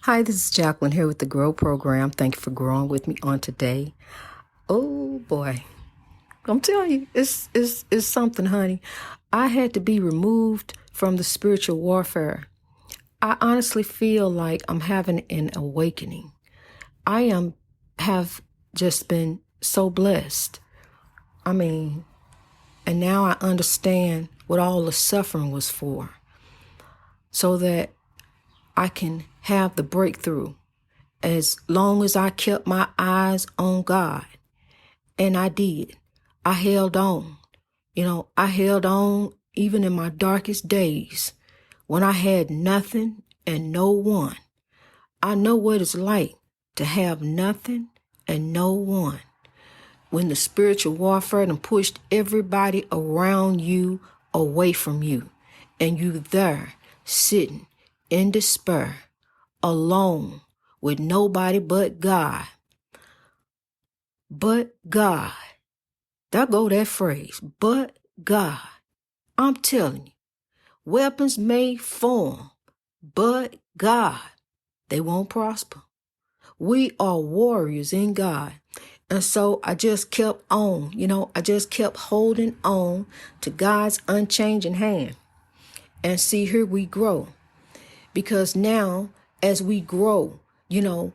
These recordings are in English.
Hi, this is Jacqueline here with the Grow Program. Thank you for growing with me on today. Oh boy, I'm telling you, it's something, honey. I had to be removed from the spiritual warfare. I honestly feel like I'm having an awakening. Have just been so blessed. I mean, and now I understand what all the suffering was for, so that I can have the breakthrough. As long as I kept my eyes on God, and I did, I held on. I held on even in my darkest days when I had nothing and no one. I know what it's like to have nothing and no one. When the spiritual warfare done pushed everybody around you away from you, and you there sitting in despair, alone, with nobody but God. But God. There go that phrase. But God. I'm telling you, weapons may form, but God, they won't prosper. We are warriors in God. And so I just kept on, I just kept holding on to God's unchanging hand. And see, here we grow. Because now, as we grow, the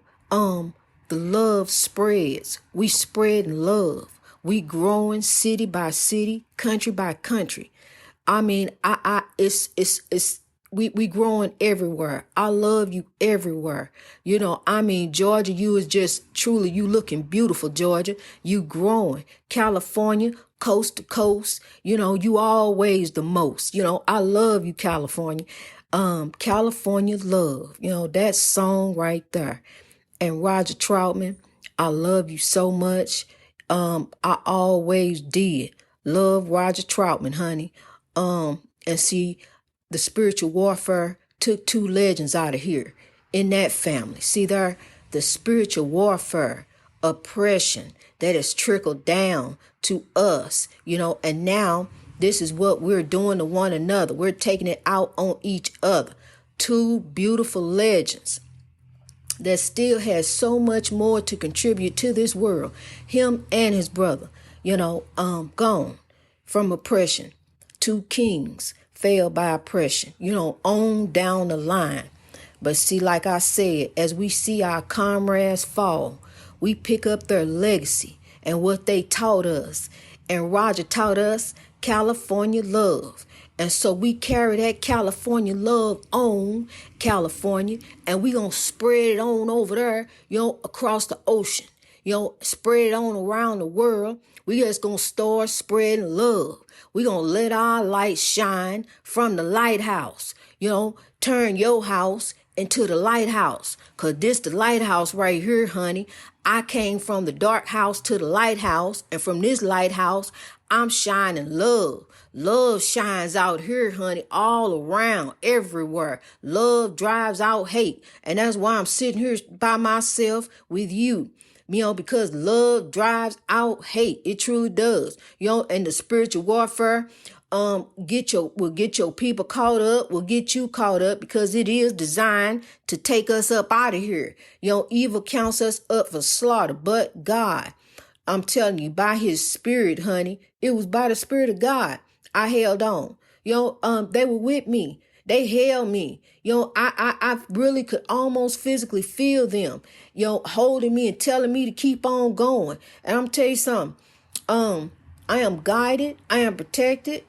love spreads. We spread love. We growing city by city, country by country. I mean, we growing everywhere. I love you everywhere. Georgia, you is just truly, you looking beautiful, Georgia. You growing. California, coast to coast, you always the most. I love you, California. California Love, that song right there. And Roger Troutman, I love you so much. I always did love Roger Troutman, honey. And see, the spiritual warfare took two legends out of here in that family. See there, the spiritual warfare, oppression that has trickled down to us, and now this is what we're doing to one another. We're taking it out on each other. Two beautiful legends that still has so much more to contribute to this world. Him and his brother, gone from oppression. Two kings fell by oppression, on down the line. But see, like I said, as we see our comrades fall, we pick up their legacy and what they taught us. And Roger taught us California love. And so we carry that California love on California, and we gonna spread it on over there, across the ocean, spread it on around the world. We just gonna start spreading love. We gonna let our light shine from the lighthouse. Turn your house into the lighthouse. Cause this the lighthouse right here, honey. I came from the dark house to the lighthouse, and from this lighthouse, I'm shining love. Love shines out here, honey, all around, everywhere. Love drives out hate. And that's why I'm sitting here by myself with you. Because love drives out hate. It truly does. And the spiritual warfare, will get your people caught up, will get you caught up, because it is designed to take us up out of here. Evil counts us up for slaughter, but God, I'm telling you, by his spirit, honey, it was by the spirit of God I held on. They were with me. They held me. I really could almost physically feel them, holding me and telling me to keep on going. And I'm tell you something, I am guided. I am protected.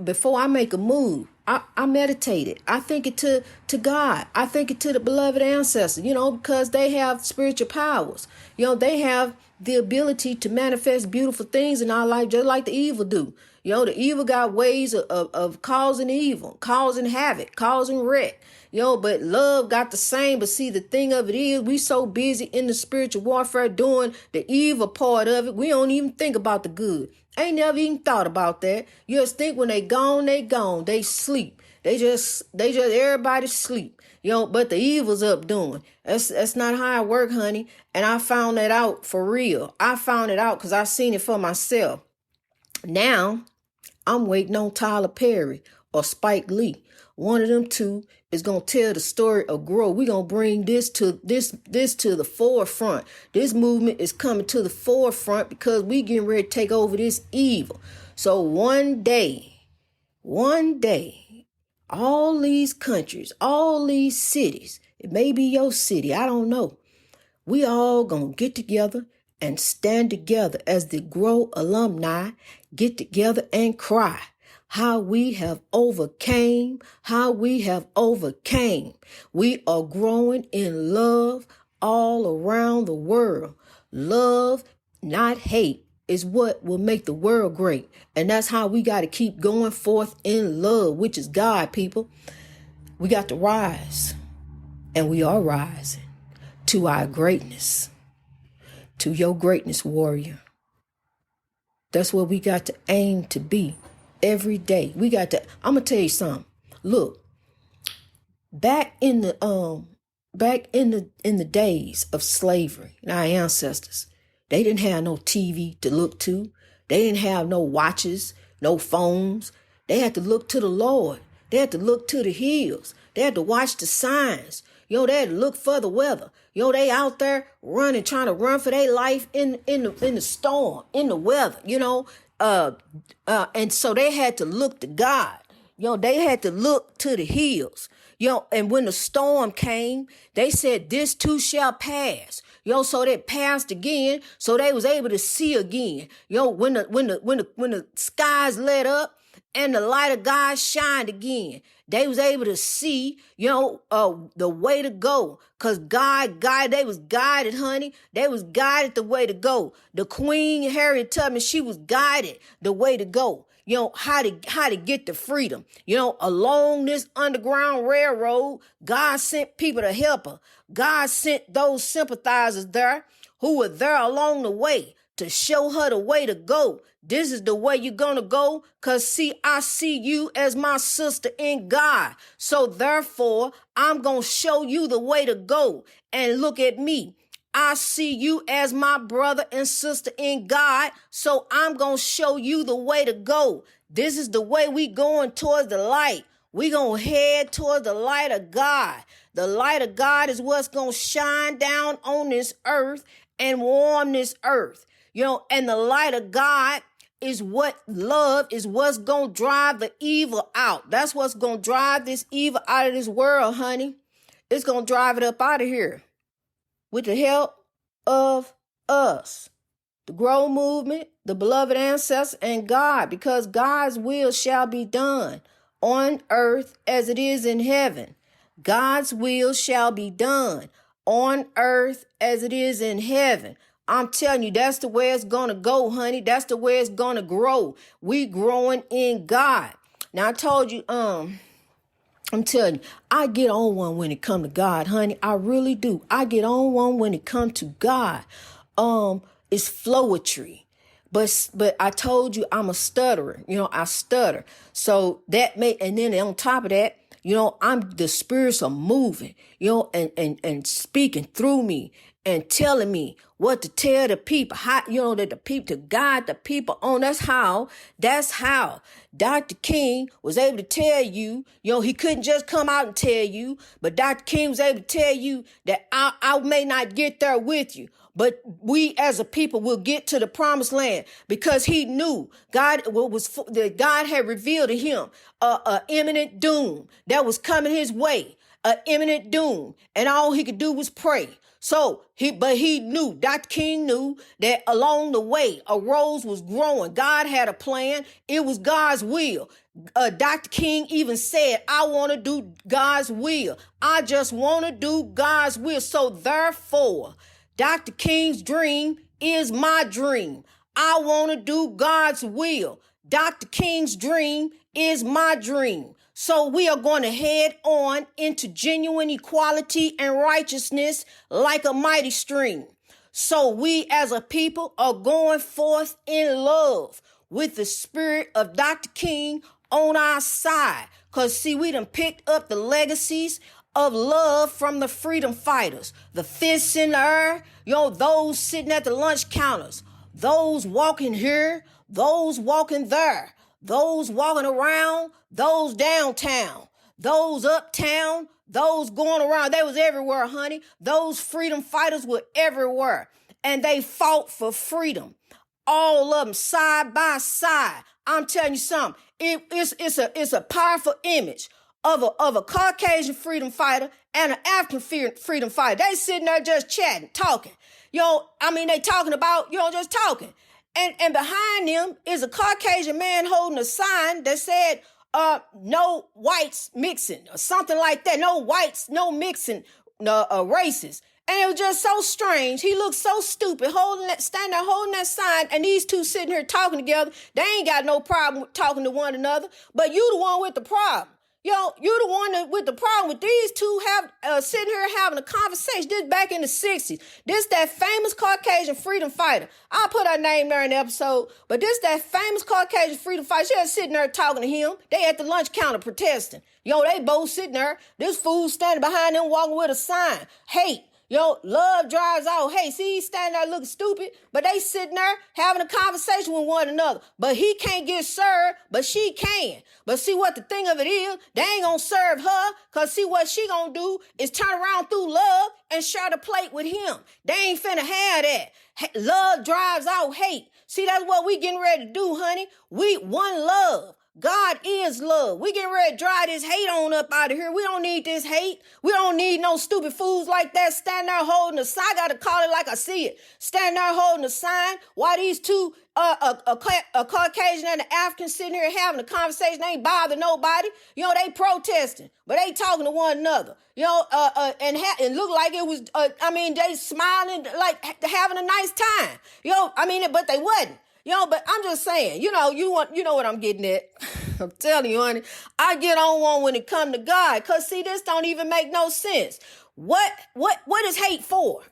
Before I make a move, I meditate it. I think it to God. I think it to the beloved ancestors, because they have spiritual powers. They have the ability to manifest beautiful things in our life, just like the evil do. The evil got ways of causing evil, causing havoc, causing wreck. But love got the same. But see, the thing of it is, we so busy in the spiritual warfare doing the evil part of it, we don't even think about the good. I ain't never even thought about that. You just think when they gone, they gone. They sleep. They just everybody sleep. But the evil's up doing. That's not how it work, honey. And I found that out for real. I found it out because I seen it for myself. Now, I'm waiting on Tyler Perry or Spike Lee One of them two is gonna tell the story of growth. We're gonna bring this to the forefront. This movement is coming to the forefront because we getting ready to take over this evil. So one day, all these countries, all these cities, it may be your city, I don't know. We all gonna get together and stand together as the Grow alumni, get together and cry how we have overcame. We are growing in love all around the world. Love, not hate, is what will make the world great. And that's how we got to keep going forth in love, which is God, people. We got to rise, and we are rising to our greatness, to your greatness, warrior. That's what we got to aim to be every day. I'm gonna tell you something. Look, back in the days of slavery, and our ancestors, they didn't have no TV to look to. They didn't have no watches, no phones. They had to look to the Lord. They had to look to the hills. They had to watch the signs. They had to look for the weather. They out there running, trying to run for their life in the storm, in the weather, and so they had to look to God. They had to look to the hills. And when the storm came, they said, this too shall pass. So they passed again, so they was able to see again. When the skies lit up and the light of God shined again, they was able to see, the way to go. Cause they was guided, honey. They was guided the way to go. The Queen Harriet Tubman, she was guided the way to go. How to get to freedom. Along this Underground Railroad, God sent people to help her. God sent those sympathizers there who were there along the way to show her the way to go. This is the way you're going to go. Cause see, I see you as my sister in God. So therefore, I'm going to show you the way to go. And look at me. I see you as my brother and sister in God, so I'm going to show you the way to go. This is the way we going towards the light. We going to head towards the light of God. The light of God is what's going to shine down on this earth and warm this earth. And the light of God is love is what's going to drive the evil out. That's what's going to drive this evil out of this world, honey. It's going to drive it up out of here. With the help of us, the Grow movement, the beloved ancestors, and God, because God's will shall be done on earth as it is in heaven. God's will shall be done on earth as it is in heaven. I'm telling you, that's the way it's going to go, honey. That's the way it's going to grow. We growing in God. Now, I told you, I'm telling you, I get on one when it come to God, honey. I really do. I get on one when it come to God. It's flowetry. But I told you I'm a stutterer. I stutter. So and then on top of that, the spirits are moving, and speaking through me and telling me what to tell the people, how, that the people, to guide the people on. That's how Dr. King was able to tell you, he couldn't just come out and tell you, but Dr. King was able to tell you that I may not get there with you, but we as a people will get to the promised land, because he knew God had revealed to him a imminent doom that was coming his way, an imminent doom, and all he could do was pray. So he knew, Dr. King knew that along the way, a rose was growing. God had a plan. It was God's will. Dr. King even said, I want to do God's will. I just want to do God's will. So therefore, Dr. King's dream is my dream. I want to do God's will. Dr. King's dream is my dream. So we are going to head on into genuine equality and righteousness like a mighty stream. So we as a people are going forth in love with the spirit of Dr. King on our side. Because see, we done picked up the legacies of love from the freedom fighters, the fists in the air, those sitting at the lunch counters, those walking here, those walking there, those walking around, those downtown, those uptown, those going around, they was everywhere, honey. Those freedom fighters were everywhere. And they fought for freedom. All of them side by side. I'm telling you something. It's a powerful image of a Caucasian freedom fighter and an African freedom fighter. They sitting there just chatting, talking. They talking about, just talking. And behind them is a Caucasian man holding a sign that said, no whites mixing, or something like that. No whites, no mixing, races. And it was just so strange. He looked so stupid, standing there holding that sign, and these two sitting here talking together. They ain't got no problem with talking to one another, but you the one with the problem. You the one with the problem with these two sitting here having a conversation. This back in the 60s. This that famous Caucasian freedom fighter. I'll put her name there in the episode. But this that famous Caucasian freedom fighter. She was sitting there talking to him. They at the lunch counter protesting. They both sitting there. This fool standing behind them walking with a sign. Hate. Love drives out. Hey, see, he's standing there looking stupid, but they sitting there having a conversation with one another. But he can't get served, but she can. But see what the thing of it is, they ain't gonna serve her, because see what she gonna do is turn around through love and share the plate with him. They ain't finna have that. Love drives out hate. See, that's what we getting ready to do, honey. We one love. God is love. We getting ready to dry this hate on up out of here. We don't need this hate. We don't need no stupid fools like that standing there holding a sign. I got to call it like I see it. Standing there holding a sign while these two, a Caucasian and an African sitting here having a conversation. They ain't bothering nobody. They protesting, but they talking to one another. And look like it was, they smiling like having a nice time. But they wasn't. But I'm just saying, you know what I'm getting at. I'm telling you, honey, I get on one when it come to God. Because, see, this don't even make no sense. What is hate for?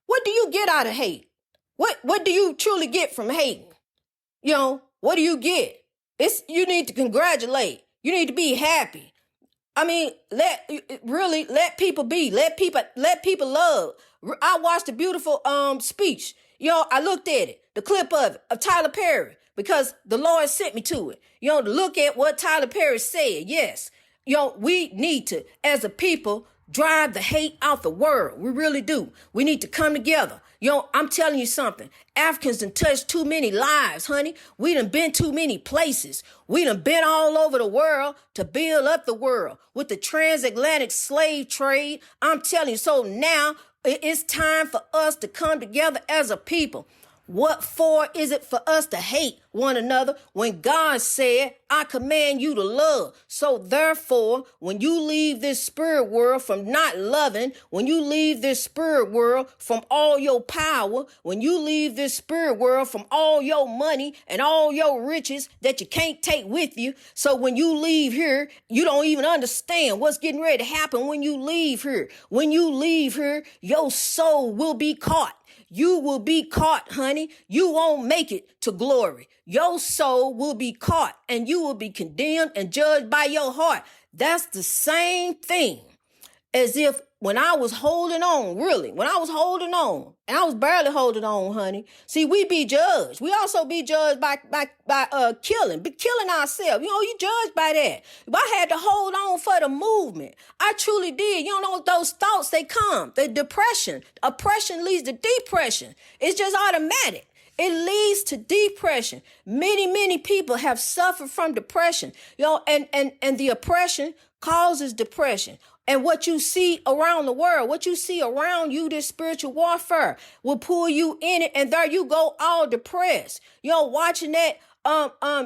What do you get out of hate? What do you truly get from hating? What do you get? You need to congratulate. You need to be happy. Let people be. Let people love. I watched a beautiful speech. I looked at it, the clip of Tyler Perry, because the Lord sent me to it. To look at what Tyler Perry said. Yes, we need to, as a people, drive the hate out the world. We really do. We need to come together. I'm telling you something. Africans done touched too many lives, honey. We done been too many places. We done been all over the world to build up the world with the transatlantic slave trade. I'm telling you. So now it's time for us to come together as a people. What for is it for us to hate one another when God said, I command you to love? So therefore, when you leave this spirit world from not loving, when you leave this spirit world from all your power, when you leave this spirit world from all your money and all your riches that you can't take with you. So when you leave here, you don't even understand what's getting ready to happen when you leave here. When you leave here, your soul will be caught. You will be caught, honey. You won't make it to glory. Your soul will be caught and you will be condemned and judged by your heart. That's the same thing as if when I was holding on, when I was holding on, and I was barely holding on, honey. See, we be judged. We also be judged by killing ourselves. You judged by that. If I had to hold on for the movement, I truly did. Those thoughts, they come. The depression, oppression leads to depression. It's just automatic. It leads to depression. Many, many people have suffered from depression. And the oppression causes depression. And what you see around the world, what you see around you, this spiritual warfare will pull you in it. And there you go, all depressed. Watching that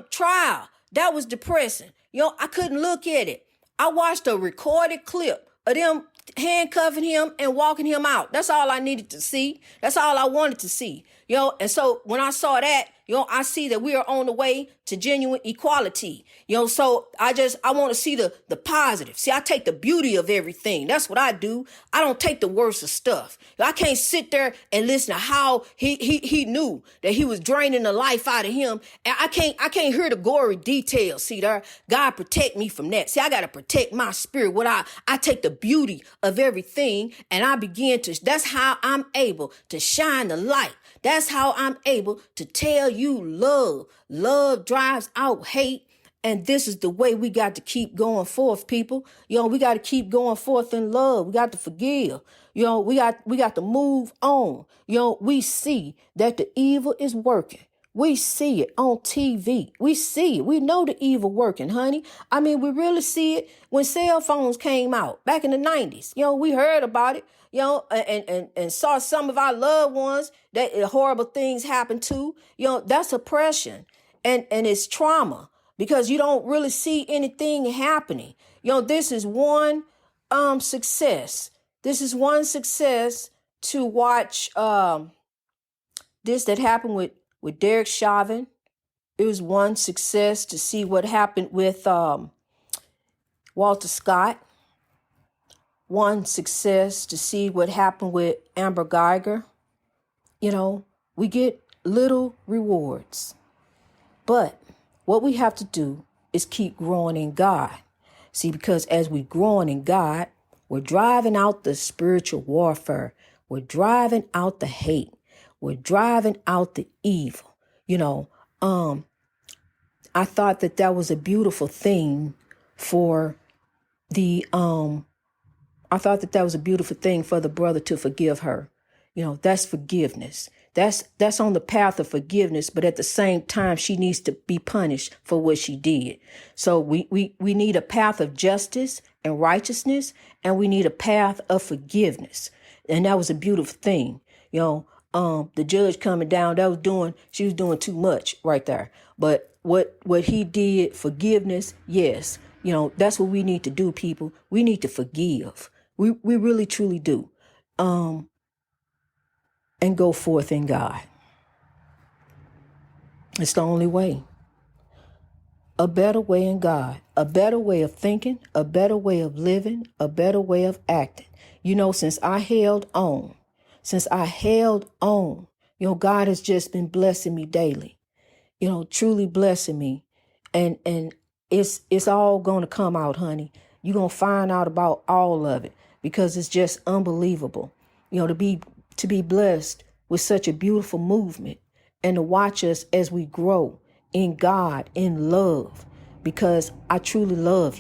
trial, that was depressing. I couldn't look at it. I watched a recorded clip of them handcuffing him and walking him out. That's all I needed to see. That's all I wanted to see. And so when I saw that, I see that we are on the way to genuine equality. So I want to see the positive. See, I take the beauty of everything. That's what I do. I don't take the worst of stuff. I can't sit there and listen to how he knew that he was draining the life out of him. And I can't hear the gory details. See there, God protect me from that. See, I got to protect my spirit. I take the beauty of everything and I begin to, that's how I'm able to shine the light. That's how I'm able to tell you love. Love drives out hate. And this is the way we got to keep going forth, people. We got to keep going forth in love. We got to forgive. We got to move on. We see that the evil is working. We see it on TV. We see it. We know the evil working, honey. I mean, we really see it when cell phones came out back in the 90s. We heard about it, and saw some of our loved ones that horrible things happened to. That's oppression and it's trauma because you don't really see anything happening. This is one success. This is one success to watch this that happened with Derek Chauvin. It was one success to see what happened with Walter Scott. One success to see what happened with Amber Geiger. We get little rewards. But what we have to do is keep growing in God. See, because as we're growing in God, we're driving out the spiritual warfare. We're driving out the hate. We're driving out the evil. I thought that was a beautiful thing for the brother to forgive her. That's forgiveness. That's on the path of forgiveness, but at the same time, she needs to be punished for what she did. So we need a path of justice and righteousness, and we need a path of forgiveness. And that was a beautiful thing. The judge coming down, she was doing too much right there. But what he did, forgiveness, yes. That's what we need to do, people. We need to forgive. We really, truly do. And go forth in God. It's the only way. A better way in God, a better way of thinking, a better way of living, a better way of acting. Since I held on, God has just been blessing me daily, truly blessing me. And it's all going to come out, honey. You're going to find out about all of it because it's just unbelievable, to be blessed with such a beautiful movement and to watch us as we grow in God, in love, because I truly love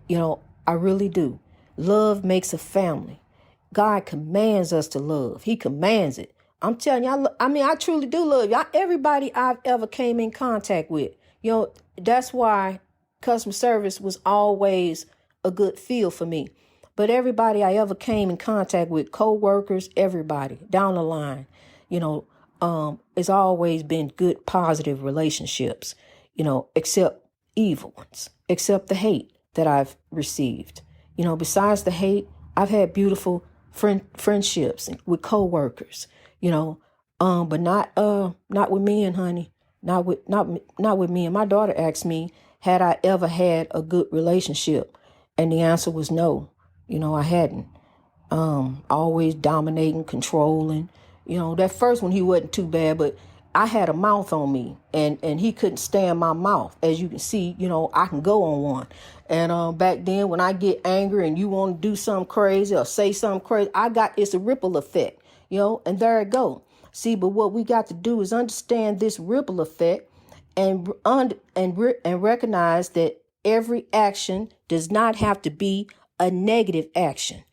you. I really do. Love makes a family. God commands us to love. He commands it. I'm telling you, I truly do love you. Everybody I've ever came in contact with, that's why customer service was always a good feel for me. But everybody I ever came in contact with, co-workers, everybody down the line, it's always been good, positive relationships, except evil ones, except the hate that I've received. Besides the hate, I've had beautiful friendships with co-workers, but not with men, honey, not with me. And my daughter asked me, had I ever had a good relationship? And the answer was no. I hadn't. Always dominating, controlling. That first one, he wasn't too bad, but I had a mouth on me and he couldn't stand my mouth. As you can see, I can go on one. And back then when I get angry and you want to do something crazy or say something crazy, it's a ripple effect, and there it go. See, but what we got to do is understand this ripple effect and recognize that every action does not have to be a negative action.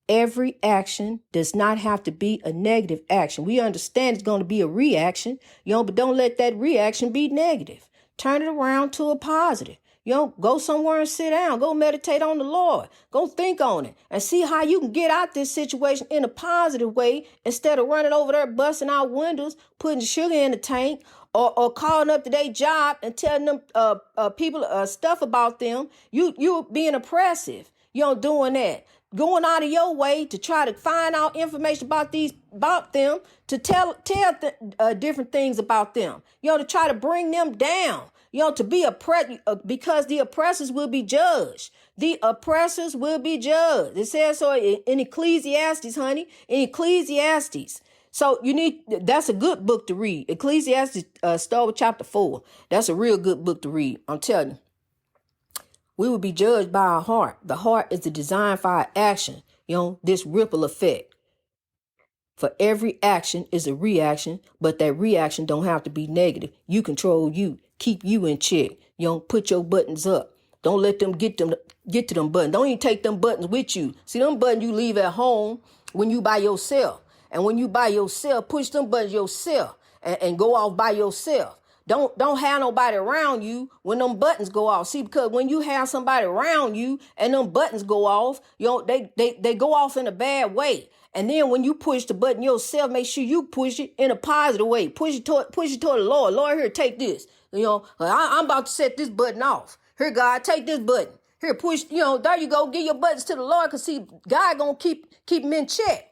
Every action does not have to be a negative action. We understand it's going to be a reaction, but don't let that reaction be negative. Turn it around to a positive. Go somewhere and sit down. Go meditate on the Lord. Go think on it and see how you can get out this situation in a positive way instead of running over there, busting out windows, putting sugar in the tank, or calling up to their job and telling them people stuff about them. You being oppressive. Doing that. Going out of your way to try to find out information about them, to tell different things about them, to try to bring them down, to be oppressed, because the oppressors will be judged. The oppressors will be judged. It says so in Ecclesiastes, honey, in Ecclesiastes. So that's a good book to read. Ecclesiastes, start with chapter 4. That's a real good book to read. I'm telling you. We will be judged by our heart. The heart is the design for our action. This ripple effect. For every action is a reaction, but that reaction don't have to be negative. You control you. Keep you in check. You know, put your buttons up. Don't let them get to them buttons. Don't even take them buttons with you. See, them buttons you leave at home when you by yourself. And when you by yourself, push them buttons yourself and go off by yourself. Don't have nobody around you when them buttons go off. See, because when you have somebody around you and them buttons go off, you know, they go off in a bad way. And then when you push the button yourself, make sure you push it in a positive way. Push it toward the Lord. Lord, here, take this. You know, I'm about to set this button off. Here, God, take this button. Here, push, you know, there you go. Give your buttons to the Lord, because see, God gonna keep them in check.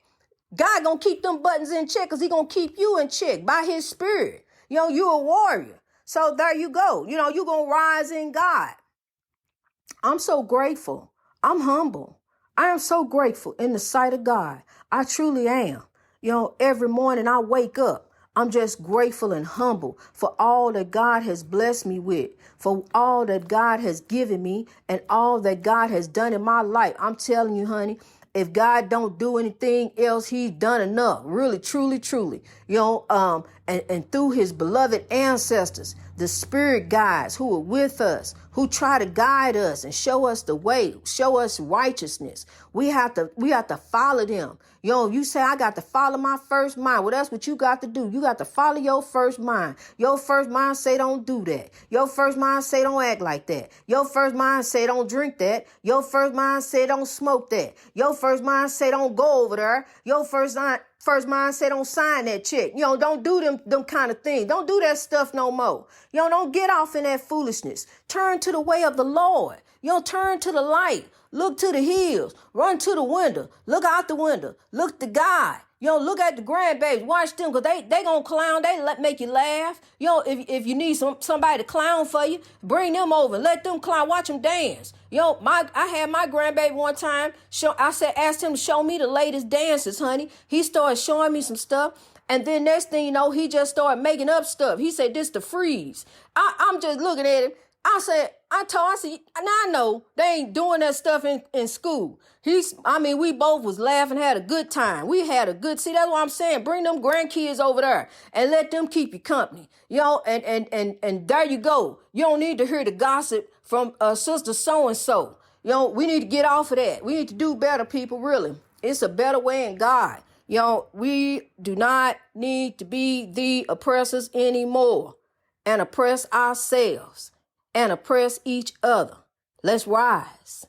God gonna keep them buttons in check, because he gonna keep you in check by his spirit. You know, you're a warrior. So there you go. You know, you're gonna rise in God. I'm so grateful. I'm humble. I am so grateful in the sight of God. I truly am. You know, every morning I wake up, I'm just grateful and humble for all that God has blessed me with, for all that God has given me, and all that God has done in my life. I'm telling you, honey, if God don't do anything else, he's done enough. Really, truly, truly. You know, and through his beloved ancestors, the spirit guides who are with us, who try to guide us and show us the way, show us righteousness. We have to follow them. You know, you say, I got to follow my first mind. Well, that's what you got to do. You got to follow your first mind. Your first mind say don't do that. Your first mind say don't act like that. Your first mind say don't drink that. Your first mind say don't smoke that. Your first mind say don't go over there. Your first mind say don't sign that check. You know, don't do them kind of things. Don't do that stuff no more. You know, don't get off in that foolishness. Turn to the way of the Lord. You know, turn to the light. Look to the hills. Run to the window. Look out the window. Look to God. You know, look at the grandbabies. Watch them, because they gonna clown. They make you laugh. You know, if you need somebody to clown for you, bring them over. Let them clown. Watch them dance. You know, I had my grandbaby one time. Asked him to show me the latest dances, honey. He started showing me some stuff. And then next thing you know, he just started making up stuff. He said, this the freeze. I'm just looking at him. I said, now I know they ain't doing that stuff in school. We both was laughing, had a good time. We had a good, see, that's what I'm saying. Bring them grandkids over there and let them keep you company. You know, and there you go. You don't need to hear the gossip from sister so-and-so. You know, we need to get off of that. We need to do better, people, really. It's a better way in God. You know, we do not need to be the oppressors anymore and oppress ourselves and oppress each other. Let's rise.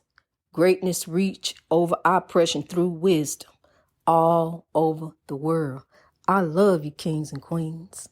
Greatness reach over oppression through wisdom all over the world. I love you, kings and queens.